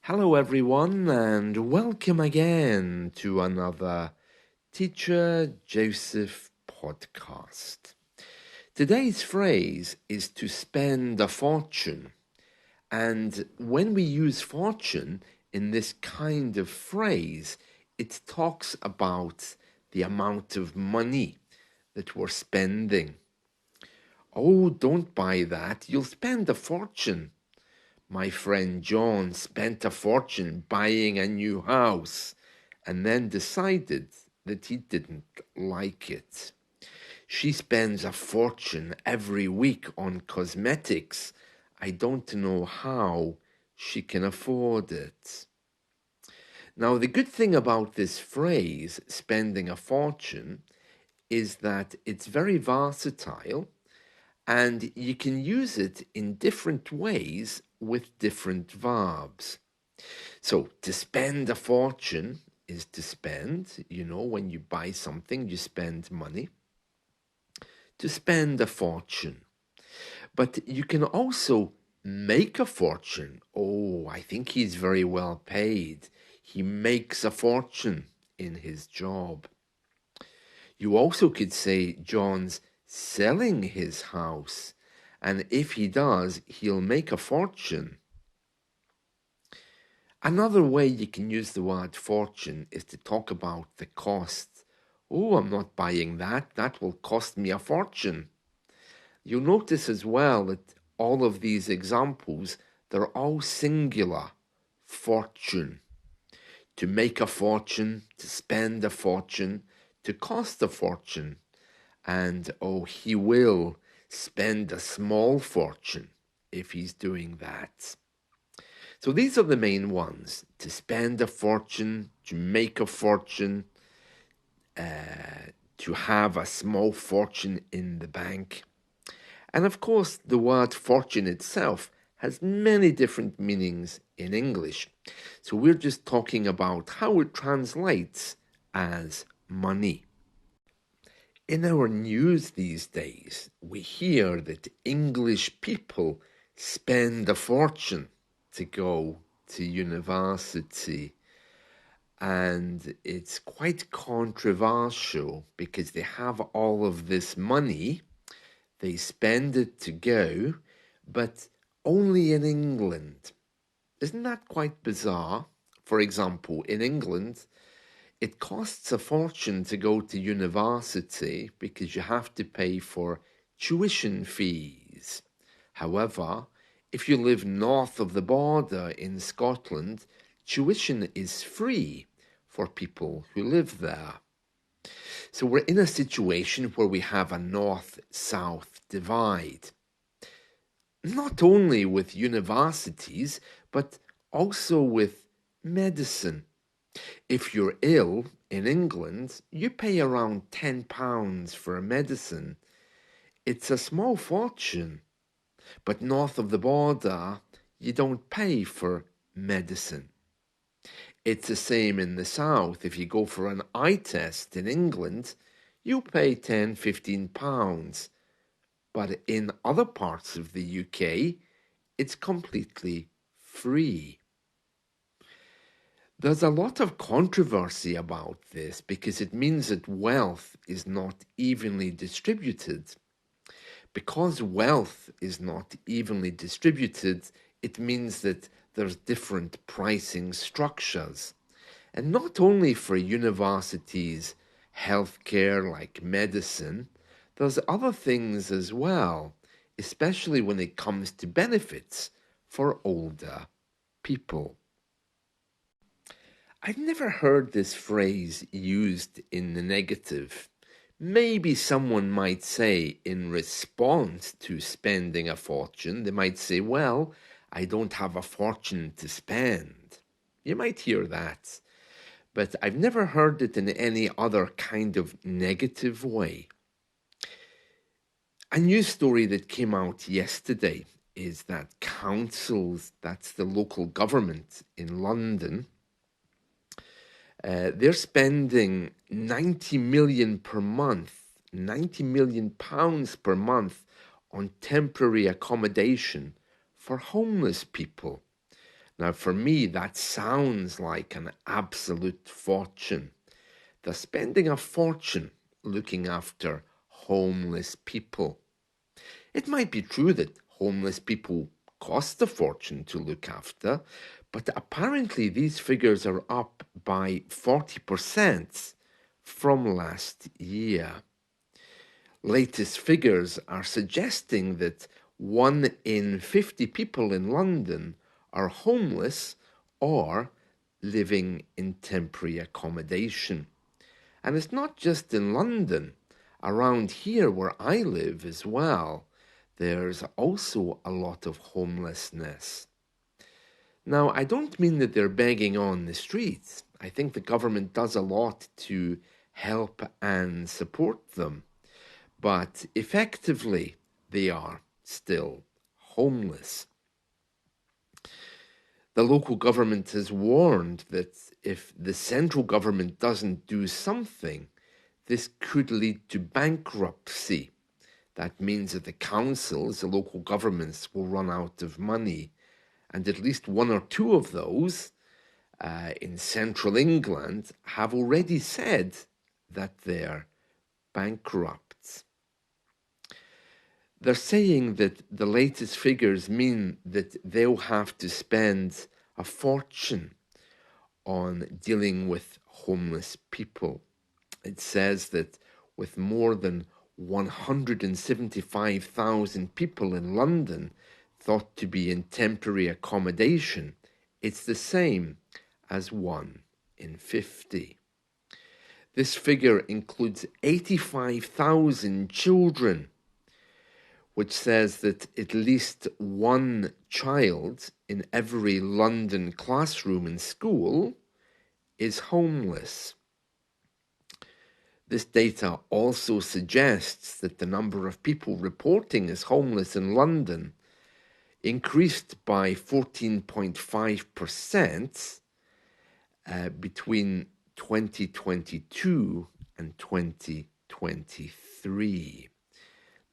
Hello, everyone, and welcome again to another Teacher Joseph podcast. Today's phrase is to spend a fortune, and when we use fortune in this kind of phrase, it talks about the amount of money that we're spending. Oh, don't buy that, you'll spend a fortune. My friend John spent a fortune buying a new house and then decided that he didn't like it. She spends a fortune every week on cosmetics. I don't know how she can afford it. Now, the good thing about this phrase, spending a fortune, is that it's very versatile and you can use it in different ways with different verbs. So to spend a fortune is to spend, when you buy something, you spend money. To spend a fortune. But you can also make a fortune. Oh, I think he's very well paid. He makes a fortune in his job. You also could say John's selling his house, and if he does, he'll make a fortune. Another way you can use the word fortune is to talk about the cost. Oh, I'm not buying that. That will cost me a fortune. You'll notice as well that all of these examples, they're all singular. Fortune. To make a fortune, to spend a fortune, to cost a fortune. And oh, he will spend a small fortune if he's doing that. So these are the main ones: to spend a fortune, to make a fortune, to have a small fortune in the bank. And of course, the word fortune itself has many different meanings in English. So we're just talking about how it translates as money. In our news these days, we hear that English people spend a fortune to go to university. And it's quite controversial because they have all of this money, they spend it to go, but only in England. Isn't that quite bizarre? For example, in England, it costs a fortune to go to university because you have to pay for tuition fees. However, if you live north of the border in Scotland, tuition is free for people who live there. So we're in a situation where we have a north-south divide. Not only with universities, but also with medicine. If you're ill in England, you pay around £10 for a medicine. It's a small fortune, but north of the border, you don't pay for medicine. It's the same in the south. If you go for an eye test in England, you pay £10-15. But in other parts of the UK, it's completely free. There's a lot of controversy about this because it means that wealth is not evenly distributed. Because wealth is not evenly distributed, it means that there's different pricing structures. And not only for universities, healthcare like medicine, there's other things as well, especially when it comes to benefits for older people. I've never heard this phrase used in the negative. Maybe someone might say in response to spending a fortune, they might say, well, I don't have a fortune to spend. You might hear that. But I've never heard it in any other kind of negative way. A news story that came out yesterday is that councils, that's the local government in London, they're spending 90 million per month, 90 million pounds per month on temporary accommodation for homeless people. Now, for me, that sounds like an absolute fortune. They're spending a fortune looking after homeless people. It might be true that homeless people cost a fortune to look after, but apparently these figures are up by 40% from last year. Latest figures are suggesting that 1 in 50 people in London are homeless or living in temporary accommodation. And it's not just in London. Around here where I live as well, there's also a lot of homelessness. Now, I don't mean that they're begging on the streets. I think the government does a lot to help and support them. But effectively, they are still homeless. The local government has warned that if the central government doesn't do something, this could lead to bankruptcy. That means that the councils, the local governments, will run out of money. And at least one or two of those in central England have already said that they're bankrupt. They're saying that the latest figures mean that they'll have to spend a fortune on dealing with homeless people. It says that with more than 175,000 people in London thought to be in temporary accommodation, it's the same as 1 in 50. This figure includes 85,000 children, which says that at least one child in every London classroom and school is homeless. This data also suggests that the number of people reporting as homeless in London increased by 14.5% between 2022 and 2023.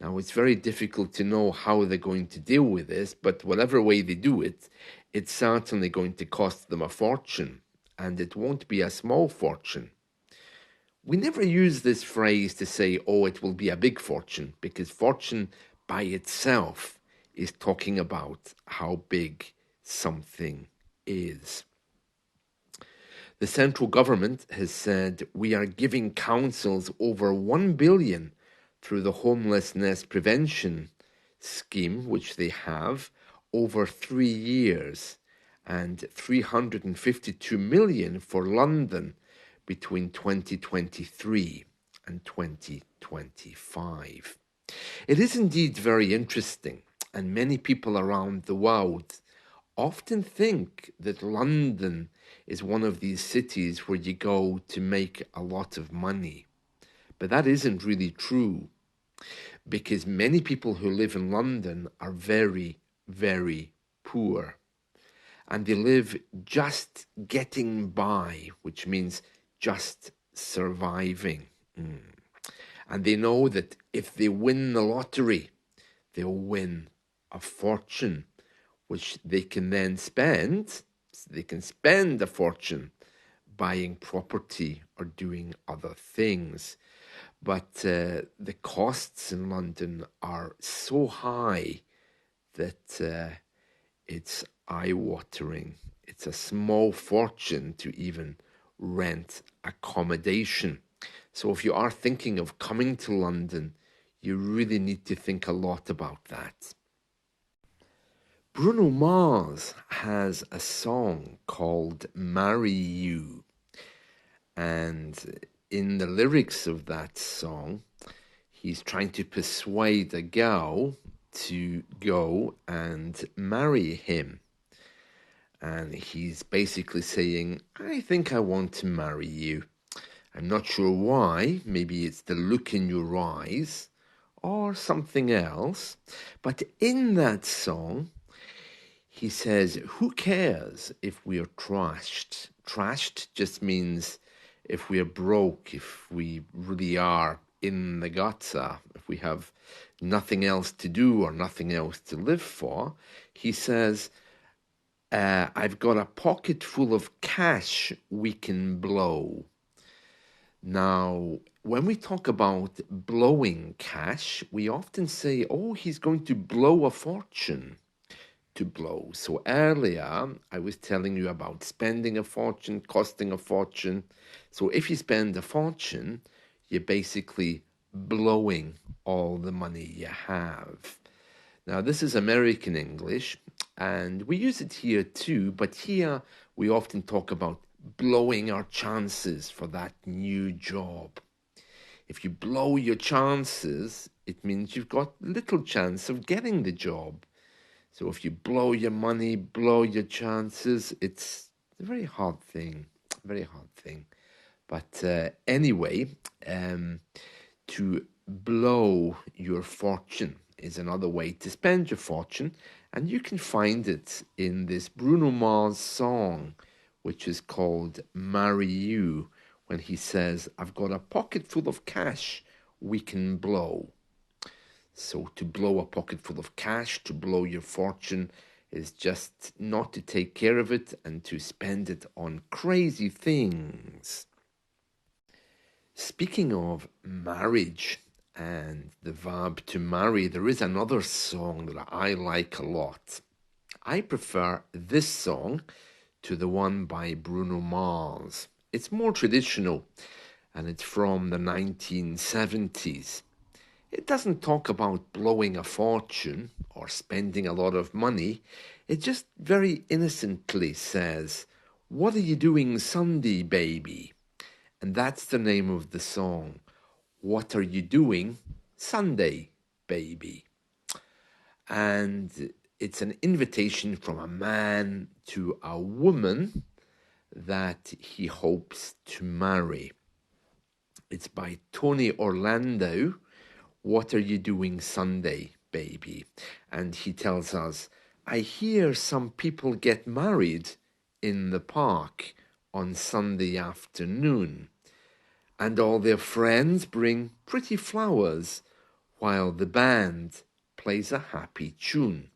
Now, it's very difficult to know how they're going to deal with this, but whatever way they do it, it's certainly going to cost them a fortune, and it won't be a small fortune. We never use this phrase to say, oh, it will be a big fortune, because fortune by itself is talking about how big something is. The central government has said we are giving councils over 1 billion through the homelessness prevention scheme, which they have, over 3 years, and 352 million for London between 2023 and 2025. It is indeed very interesting, and many people around the world often think that London is one of these cities where you go to make a lot of money. But that isn't really true, because many people who live in London are very, very poor. And they live just getting by, which means just surviving. And they know that if they win the lottery, they'll win a fortune, which they can then spend. So they can spend a fortune buying property or doing other things. But the costs in London are so high that it's eye-watering. It's a small fortune to even rent accommodation. So if you are thinking of coming to London, you really need to think a lot about that. Bruno Mars has a song called Marry You. And in the lyrics of that song, he's trying to persuade a girl to go and marry him. And he's basically saying, I think I want to marry you. I'm not sure why. Maybe it's the look in your eyes or something else. But in that song, he says, who cares if we are trashed? Trashed just means if we are broke, if we really are in the gutter, if we have nothing else to do or nothing else to live for. He says, I've got a pocket full of cash we can blow. Now, when we talk about blowing cash, we often say, oh, he's going to blow a fortune. To blow. So earlier, I was telling you about spending a fortune, costing a fortune. So if you spend a fortune, you're basically blowing all the money you have. Now, this is American English, and we use it here too, but here we often talk about blowing our chances for that new job. If you blow your chances, it means you've got little chance of getting the job. So if you blow your money, blow your chances, it's a very hard thing, very hard thing. But anyway, to blow your fortune is another way to spend your fortune, and you can find it in this Bruno Mars song, which is called Marry You, when he says, I've got a pocket full of cash we can blow. So to blow a pocket full of cash, to blow your fortune, is just not to take care of it and to spend it on crazy things. Speaking of marriage and the verb to marry, there is another song that I like a lot. I prefer this song to the one by Bruno Mars. It's more traditional and it's from the 1970s. It doesn't talk about blowing a fortune or spending a lot of money. It just very innocently says, what are you doing Sunday, baby? And that's the name of the song. What are you doing Sunday, baby? And it's an invitation from a man to a woman that he hopes to marry. It's by Tony Orlando. What are you doing Sunday, baby? And he tells us, I hear some people get married in the park on Sunday afternoon, and all their friends bring pretty flowers while the band plays a happy tune.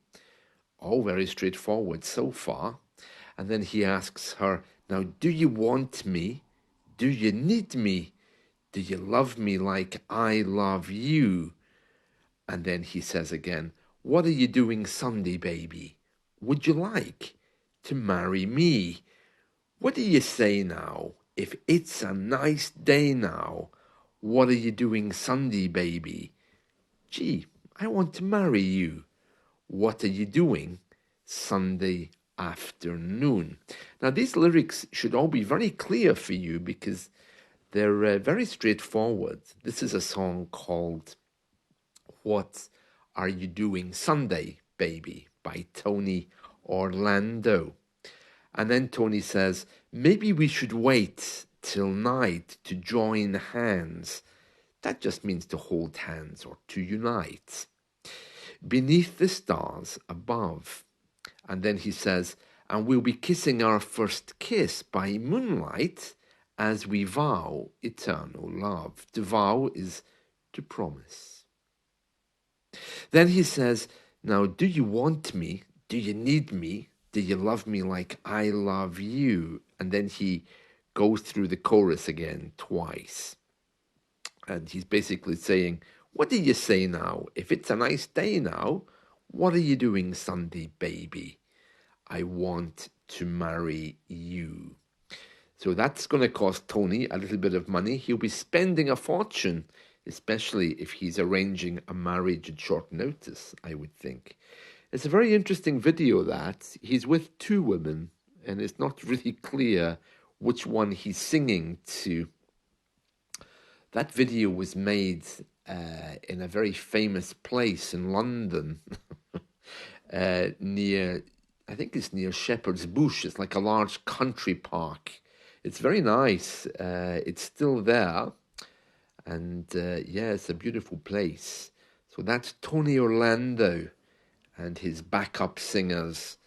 All very straightforward so far. And then he asks her, now, do you want me? Do you need me? Do you love me like I love you? And then he says again, what are you doing Sunday, baby? Would you like to marry me? What do you say now? If it's a nice day now, what are you doing Sunday, baby? Gee, I want to marry you. What are you doing Sunday afternoon? Now, these lyrics should all be very clear for you because they're very straightforward. This is a song called What Are You Doing Sunday, Baby by Tony Orlando. And then Tony says, maybe we should wait till night to join hands. That just means to hold hands or to unite. Beneath the stars above. And then he says, and we'll be kissing our first kiss by moonlight as we vow eternal love. To vow is to promise. Then he says, now, do you want me? Do you need me? Do you love me like I love you? And then he goes through the chorus again twice. And he's basically saying, what do you say now? If it's a nice day now, what are you doing Sunday, baby? I want to marry you. So that's going to cost Tony a little bit of money. He'll be spending a fortune, especially if he's arranging a marriage at short notice, I would think. It's a very interesting video that he's with two women, and it's not really clear which one he's singing to. That video was made in a very famous place in London, near, I think it's near Shepherd's Bush. It's like a large country park. It's very nice. It's still there. And yeah, it's a beautiful place. So that's Tony Orlando and his backup singers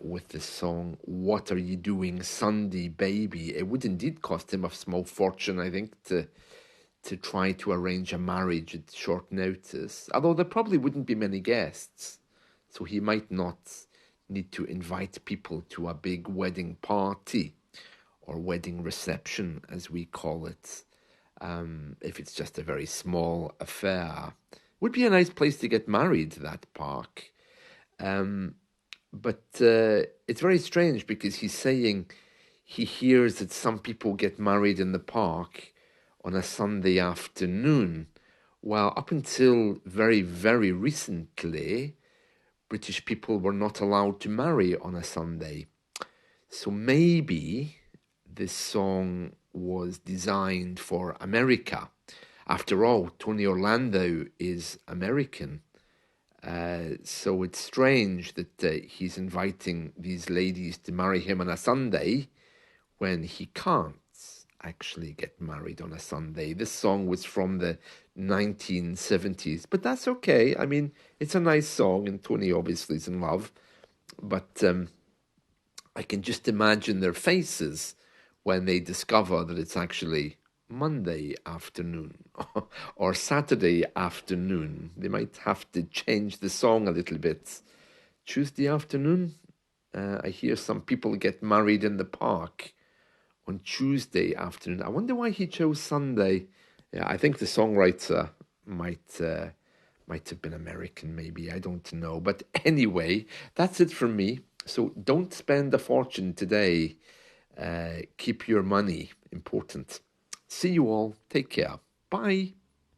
with the song, What Are You Doing Sunday, Baby? It would indeed cost him a small fortune, I think, to try to arrange a marriage at short notice. Although there probably wouldn't be many guests, so he might not need to invite people to a big wedding party or wedding reception, as we call it, if it's just a very small affair. Would be a nice place to get married, that park. Um, but it's very strange because he's saying he hears that some people get married in the park on a Sunday afternoon. Well, up until very, very recently, British people were not allowed to marry on a Sunday. So maybe this song was designed for America. After all, Tony Orlando is American. So it's strange that he's inviting these ladies to marry him on a Sunday when he can't actually get married on a Sunday. This song was from the 1970s, but that's okay. I mean, it's a nice song, and Tony obviously is in love, but I can just imagine their faces when they discover that it's actually Monday afternoon or Saturday afternoon. They might have to change the song a little bit. Tuesday afternoon, I hear some people get married in the park on Tuesday afternoon. I wonder why he chose Sunday. Yeah, I think the songwriter might have been American, maybe. I don't know. But anyway, that's it from me. So don't spend a fortune today. Keep your money important. See you all. Take care. Bye.